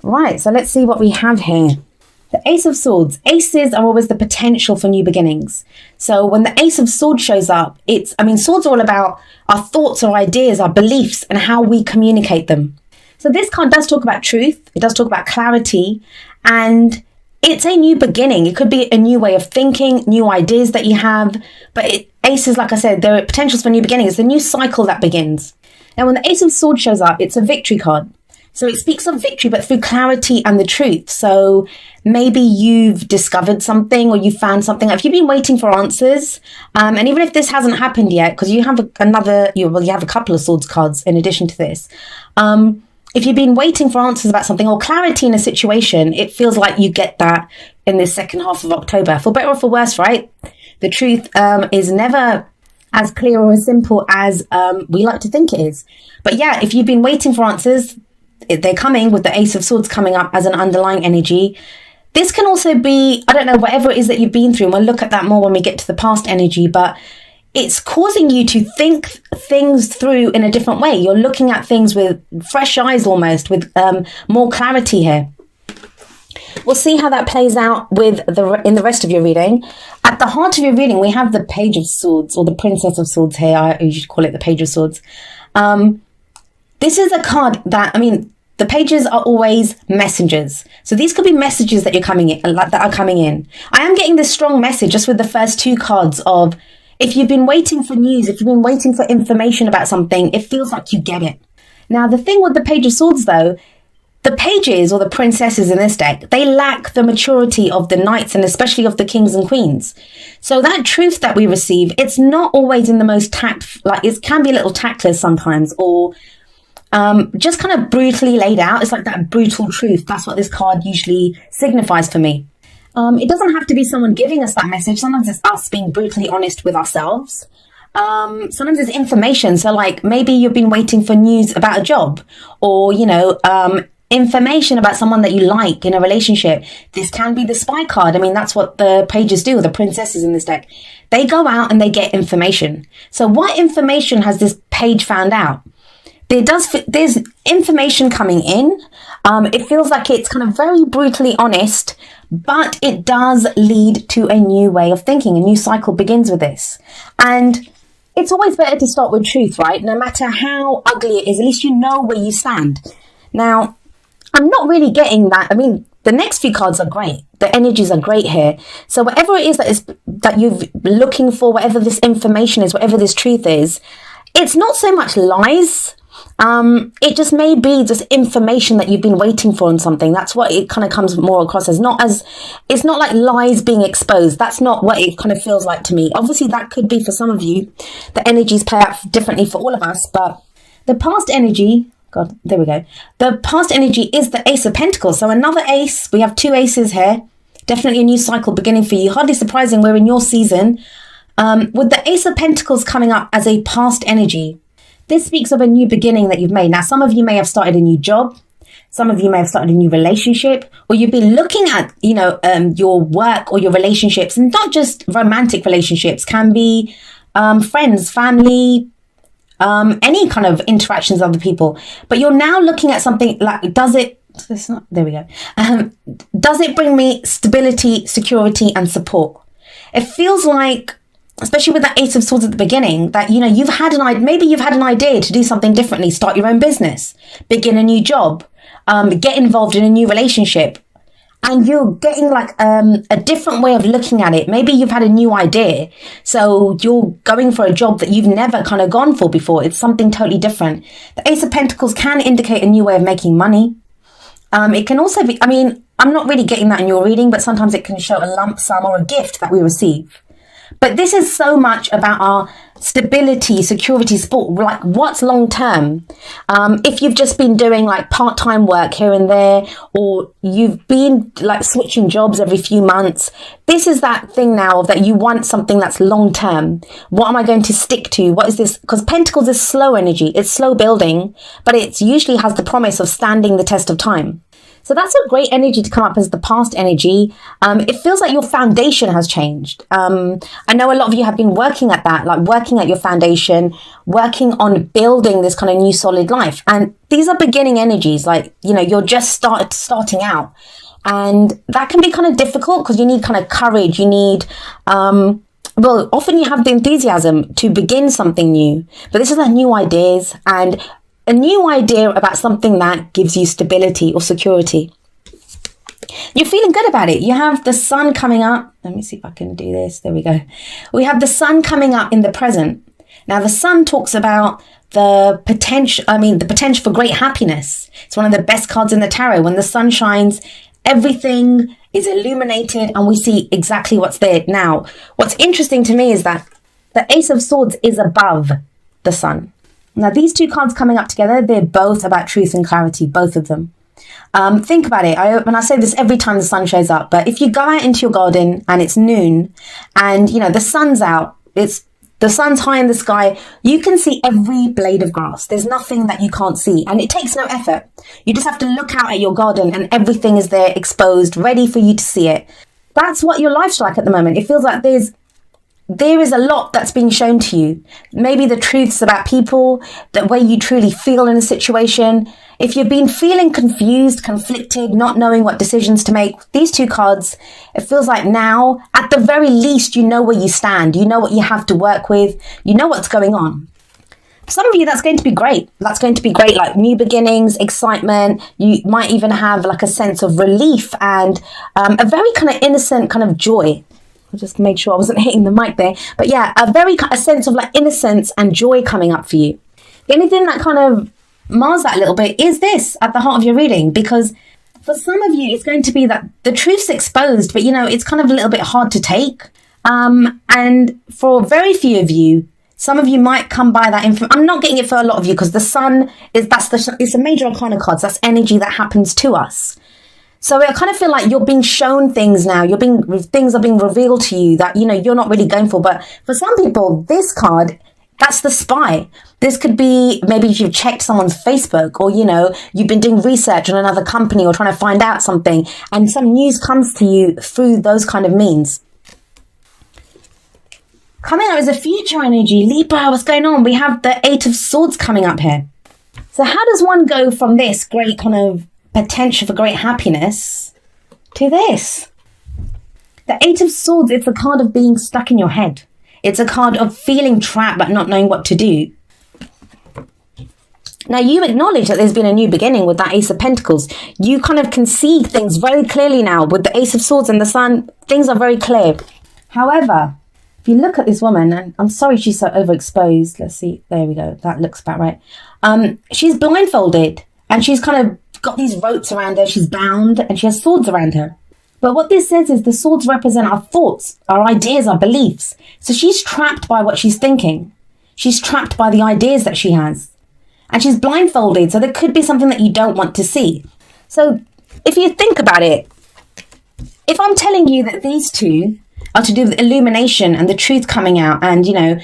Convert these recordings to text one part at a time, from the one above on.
Right, so let's see what we have here. The Ace of Swords. Aces are always the potential for new beginnings. So when the Ace of Swords shows up, swords are all about our thoughts, our ideas, our beliefs, and how we communicate them. So this card does talk about truth. It does talk about clarity, and it's a new beginning. It could be a new way of thinking, new ideas that you have. But aces, like I said, there are potentials for new beginnings. It's a new cycle that begins. Now, when the Ace of Swords shows up, it's a victory card. So it speaks of victory, but through clarity and the truth. So maybe you've discovered something or you found something. If you've been waiting for answers, and even if this hasn't happened yet, because you have you have a couple of Swords cards in addition to this. If you've been waiting for answers about something or clarity in a situation, it feels like you get that in this second half of October. For better or for worse, right? The truth is never as clear or as simple as we like to think it is. But yeah, if you've been waiting for answers, they're coming with the Ace of Swords coming up as an underlying energy. This can also be, I don't know, whatever it is that you've been through. And we'll look at that more when we get to the past energy. But it's causing you to think things through in a different way. You're looking at things with fresh eyes almost, with more clarity here. We'll see how that plays out in the rest of your reading. At the heart of your reading, we have the Page of Swords, or the Princess of Swords here. I usually call it the Page of Swords. This is a card that, the pages are always messengers. So these could be messages that are coming in. I am getting this strong message just with the first two cards of, if you've been waiting for news, if you've been waiting for information about something, it feels like you get it. Now, the thing with the Page of Swords, though, the pages or the princesses in this deck, they lack the maturity of the knights and especially of the kings and queens. So that truth that we receive, it's not always in the most it can be a little tactless sometimes, or just kind of brutally laid out. It's like that brutal truth. That's what this card usually signifies for me. It doesn't have to be someone giving us that message. Sometimes it's us being brutally honest with ourselves. Sometimes it's information. So like maybe you've been waiting for news about a job, or, information about someone that you like in a relationship. This can be the spy card. That's what the pages do, the princesses in this deck. They go out and they get information. So what information has this page found out? There's information coming in. It feels like it's kind of very brutally honest, but it does lead to a new way of thinking. A new cycle begins with this. And it's always better to start with truth, right? No matter how ugly it is, at least you know where you stand. Now, I'm not really getting that. The next few cards are great. The energies are great here. So whatever it is that you're looking for, whatever this information is, whatever this truth is, it's not so much lies. It just may be just information that you've been waiting for on something. That's what it kind of comes more across as. It's not like lies being exposed. That's not what it kind of feels like to me. Obviously, that could be for some of you. The energies play out differently for all of us. But the past energy, God, there we go. The past energy is the Ace of Pentacles. So another ace. We have two aces here. Definitely a new cycle beginning for you. Hardly surprising, we're in your season. With the Ace of Pentacles coming up as a past energy, this speaks of a new beginning that you've made. Now, some of you may have started a new job. Some of you may have started a new relationship, or you've been looking at, your work or your relationships, and not just romantic relationships, can be friends, family, any kind of interactions with other people. But you're now looking at something like, does it bring me stability, security, and support? It feels like, especially with that Ace of Swords at the beginning, that, you've had an idea to do something differently, start your own business, begin a new job, get involved in a new relationship, and you're getting like a different way of looking at it. Maybe you've had a new idea, so you're going for a job that you've never kind of gone for before. It's something totally different. The Ace of Pentacles can indicate a new way of making money. It can also be, I'm not really getting that in your reading, but sometimes it can show a lump sum or a gift that we receive. But this is so much about our stability, security, support, like what's long term. If you've just been doing like part-time work here and there, or you've been like switching jobs every few months, this is that thing now that you want something that's long term. What am I going to stick to? What is this? Because Pentacles is slow energy. It's slow building, but it usually has the promise of standing the test of time. So that's a great energy to come up as the past energy. It feels like your foundation has changed. I know a lot of you have been working at that, like working at your foundation, working on building this kind of new solid life. And these are beginning energies, like, you know, you're just starting out. And that can be kind of difficult because you need kind of courage. You need, well, often you have the enthusiasm to begin something new. But this is like new ideas and a new idea about something that gives you stability or security. You're feeling good about it. You have the sun coming up. Let me see if I can do this. There we go. We have the sun coming up in the present. Now, the sun talks about the potential for great happiness. It's one of the best cards in the tarot. When the sun shines, everything is illuminated and we see exactly what's there. Now, what's interesting to me is that the Ace of Swords is above the sun. Now, these two cards coming up together, they're both about truth and clarity, both of them. Think about it. I say this every time the sun shows up, but if you go out into your garden and it's noon and, you know, the sun's out, the sun's high in the sky, you can see every blade of grass. There's nothing that you can't see, and it takes no effort. You just have to look out at your garden and everything is there exposed, ready for you to see it. That's what your life's like at the moment. It feels like there is a lot that's being shown to you. Maybe the truths about people, the way you truly feel in a situation. If you've been feeling confused, conflicted, not knowing what decisions to make, these two cards, it feels like now, at the very least, you know where you stand. You know what you have to work with. You know what's going on. For some of you, that's going to be great. That's going to be great, like new beginnings, excitement. You might even have like a sense of relief and a very kind of innocent kind of joy. I just made sure I wasn't hitting the mic there. But yeah, a sense of like innocence and joy coming up for you. The only thing that kind of mars that a little bit is this at the heart of your reading, because for some of you, it's going to be that the truth's exposed, but you know, it's kind of a little bit hard to take. And for very few of you, some of you might come by that info. I'm not getting it for a lot of you because the sun it's a major arcana card. So that's energy that happens to us. So I kind of feel like you're being shown things now. Things are being revealed to you that, you know, you're not really going for. But for some people, this card, that's the spy. This could be maybe if you've checked someone's Facebook or, you know, you've been doing research on another company or trying to find out something and some news comes to you through those kind of means. Coming up is a future energy. Libra, what's going on? We have the Eight of Swords coming up here. So how does one go from this great kind of potential for great happiness to this? The Eight of Swords, it's a card of being stuck in your head. It's a card of feeling trapped but not knowing what to do. Now, you acknowledge that there's been a new beginning with that Ace of Pentacles. You kind of can see things very clearly now with the Ace of Swords and the Sun. Things are very clear. However, if you look at this woman, and I'm sorry she's so overexposed. Let's see. There we go. That looks about right. She's blindfolded and she's kind of got these ropes around her. She's bound and she has swords around her. But what this says is the swords represent our thoughts, our ideas, our beliefs. So she's trapped by what she's thinking. She's trapped by the ideas that she has. And she's blindfolded. So there could be something that you don't want to see. So if you think about it, if I'm telling you that these two are to do with illumination and the truth coming out and, you know,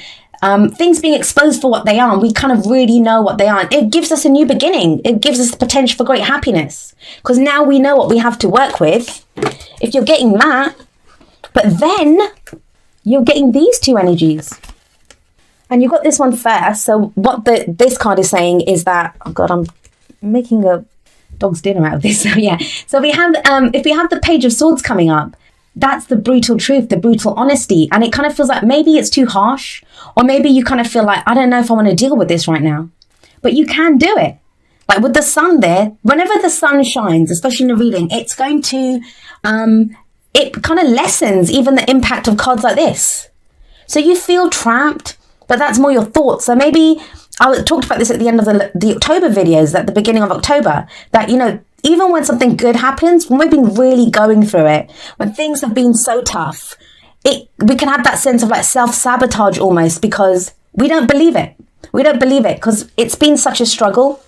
things being exposed for what they are, and we kind of really know what they are. It gives us a new beginning. It gives us the potential for great happiness because now we know what we have to work with. If you're getting that, but then you're getting these two energies. And you've got this one first. So what this card is saying is that, oh God, I'm making a dog's dinner out of this. So yeah. So we have, if we have the Page of Swords coming up, that's the brutal truth, the brutal honesty. And it kind of feels like maybe it's too harsh, or maybe you kind of feel like, I don't know if I want to deal with this right now, but you can do it. Like with the sun there, whenever the sun shines, especially in a reading, it's going to, it kind of lessens even the impact of cards like this. So you feel trapped, but that's more your thoughts. So maybe I talked about this at the end of the October videos, at the beginning of October, that, you know, even when something good happens, when we've been really going through it, when things have been so tough, we can have that sense of like self-sabotage almost because we don't believe it. We don't believe it because it's been such a struggle.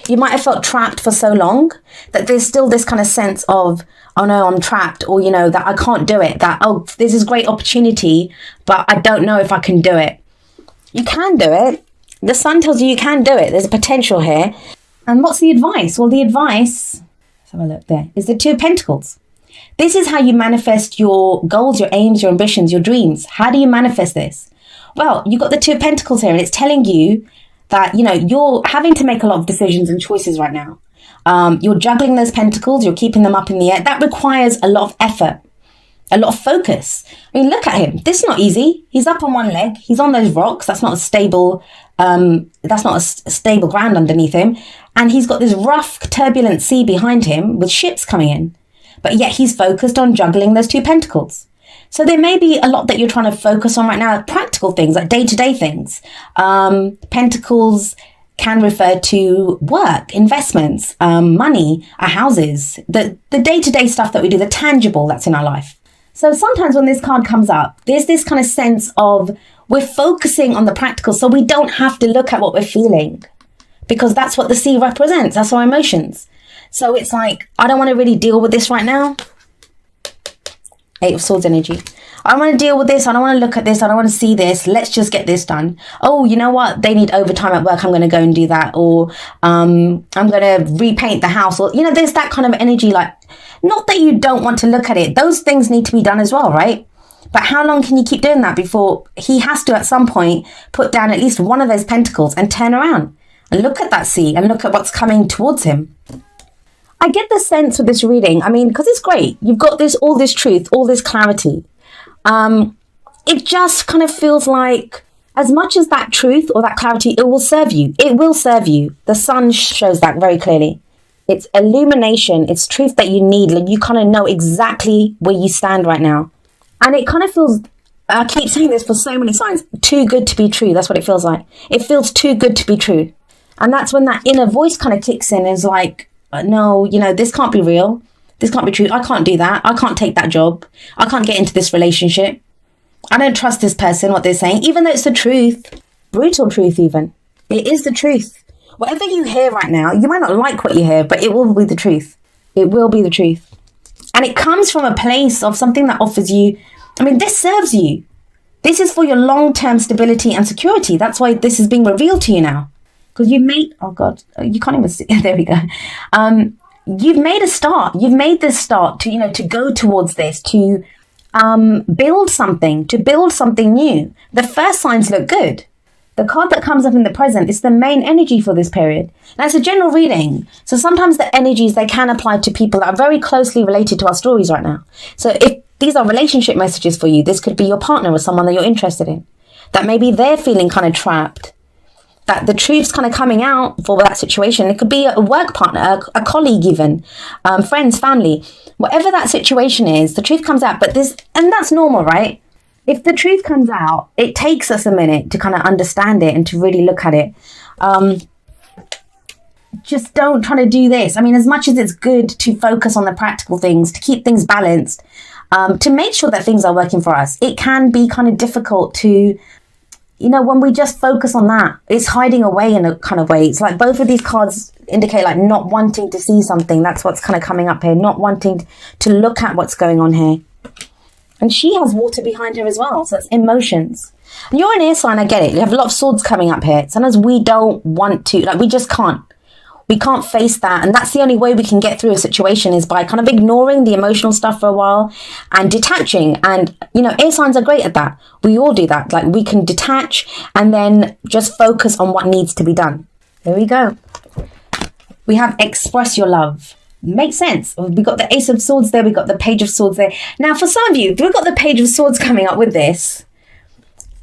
You might have felt trapped for so long that there's still this kind of sense of, oh no, I'm trapped, or, you know, that I can't do it, that, oh, this is great opportunity, but I don't know if I can do it. You can do it. The sun tells you you can do it. There's a potential here. And what's the advice? Well, the advice, Let's have a look. There is the Two of Pentacles. This is how you manifest your goals, your aims, your ambitions, your dreams. How do you manifest this? Well, you've got the Two of Pentacles here, and it's telling you that, you know, you're having to make a lot of decisions and choices right now. You're juggling those pentacles, you're keeping them up in the air. That requires a lot of effort, a lot of focus. I mean, look at him. This is not easy. He's up on one leg. He's on those rocks. That's not a stable, stable ground underneath him. And he's got this rough, turbulent sea behind him with ships coming in. But yet he's focused on juggling those two pentacles. So there may be a lot that you're trying to focus on right now, practical things, like day-to-day things. Pentacles can refer to work, investments, money, our houses, the day-to-day stuff that we do, the tangible that's in our life. So sometimes when this card comes up, there's this kind of sense of we're focusing on the practical, so we don't have to look at what we're feeling, because that's what the sea represents. That's our emotions. So it's like, I don't want to really deal with this right now. Eight of Swords energy. I don't want to deal with this. I don't want to look at this. I don't want to see this. Let's just get this done. Oh, you know what? They need overtime at work. I'm going to go and do that. Or I'm going to repaint the house. Or, you know, there's that kind of energy. Like, not that you don't want to look at it. Those things need to be done as well, right? But how long can you keep doing that before he has to, at some point, put down at least one of those pentacles and turn around and look at that sea and look at what's coming towards him? I get the sense with this reading, I mean, because it's great. You've got all this truth, all this clarity. It just kind of feels like, as much as that truth or that clarity, it will serve you. It will serve you. The sun shows that very clearly. It's illumination. It's truth that you need. Like, you kind of know exactly where you stand right now. And it kind of feels, I keep saying this for so many signs, too good to be true. That's what it feels like. It feels too good to be true. And that's when that inner voice kind of kicks in and is like, no, you know, this can't be real. This can't be true. I can't do that. I can't take that job. I can't get into this relationship. I don't trust this person, what they're saying, even though it's the truth. Brutal truth even. It is the truth. Whatever you hear right now, you might not like what you hear, but it will be the truth. It will be the truth. And it comes from a place of something that offers you, I mean, this serves you. This is for your long-term stability and security. That's why this is being revealed to you now. Because you've made, oh God, you can't even see, there we go. You've made a start. You've made this start to, you know, to go towards this, to build something new. The first signs look good. The card that comes up in the present is the main energy for this period. Now, it's a general reading. So sometimes the energies, they can apply to people that are very closely related to our stories right now. So if these are relationship messages for you, this could be your partner or someone that you're interested in, that maybe they're feeling kind of trapped, that the truth's kind of coming out for that situation. It could be a work partner, a colleague even, friends, family, whatever that situation is, the truth comes out. But and that's normal, right? If the truth comes out, it takes us a minute to kind of understand it and to really look at it. Just don't try to do this. I mean, as much as it's good to focus on the practical things, to keep things balanced, to make sure that things are working for us, it can be kind of difficult to, you know, when we just focus on that, it's hiding away in a kind of way. It's like both of these cards indicate like not wanting to see something. That's what's kind of coming up here. Not wanting to look at what's going on here. And she has water behind her as well. So it's emotions. And you're an air sign, I get it. You have a lot of swords coming up here. Sometimes we don't want to, like we just can't. We can't face that. And that's the only way we can get through a situation is by kind of ignoring the emotional stuff for a while and detaching. And, you know, air signs are great at that. We all do that. Like we can detach and then just focus on what needs to be done. There we go. We have express your love. Makes sense. We got the Ace of Swords there. We got the Page of Swords there. Now, for some of you, we've got the Page of Swords coming up with this.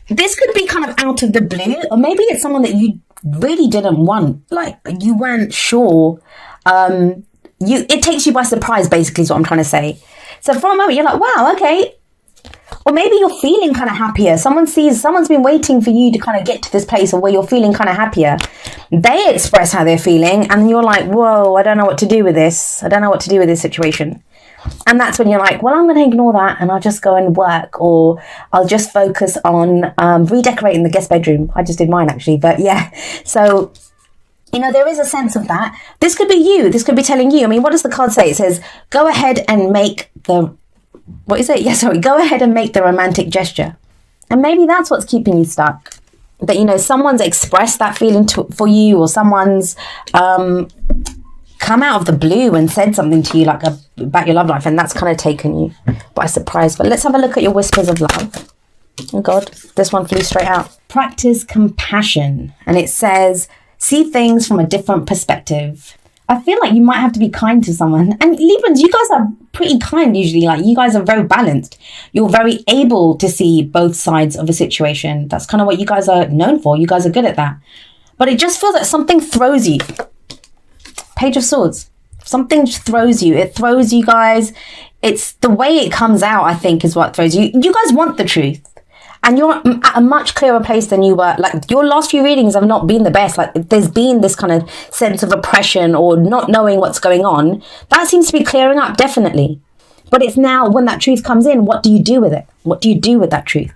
This could be kind of out of the blue, or maybe it's someone that you really didn't want, like you weren't sure. It takes you by surprise, basically is what I'm trying to say. So for a moment you're like, wow, okay. Or maybe you're feeling kind of happier. Someone's been waiting for you to kind of get to this place of where you're feeling kind of happier. They express how they're feeling and you're like, whoa, I don't know what to do with this. I don't know what to do with this situation. And that's when you're like, well, I'm going to ignore that and I'll just go and work, or I'll just focus on redecorating the guest bedroom. I just did mine actually, but yeah. So, you know, there is a sense of that. This could be you. This could be telling you. I mean, what does the card say? It says, go ahead and make the, what is it? Yeah, sorry. Go ahead and make the romantic gesture. And maybe that's what's keeping you stuck. That, you know, someone's expressed that feeling for you, or someone's, come out of the blue and said something to you like about your love life, and that's kind of taken you by surprise. But let's have a look at your whispers of love. Oh God, this one flew straight out. Practice compassion. And it says, see things from a different perspective. I feel like you might have to be kind to someone. And Librans, you guys are pretty kind usually. Like, you guys are very balanced. You're very able to see both sides of a situation. That's kind of what you guys are known for. You guys are good at that. But it just feels like something throws you. Page of Swords. Something throws you. It throws you guys. It's the way it comes out, I think, is what throws you. You guys want the truth. And you're at a much clearer place than you were. Like, your last few readings have not been the best. Like, there's been this kind of sense of oppression or not knowing what's going on. That seems to be clearing up, definitely. But it's now, when that truth comes in, what do you do with it? What do you do with that truth?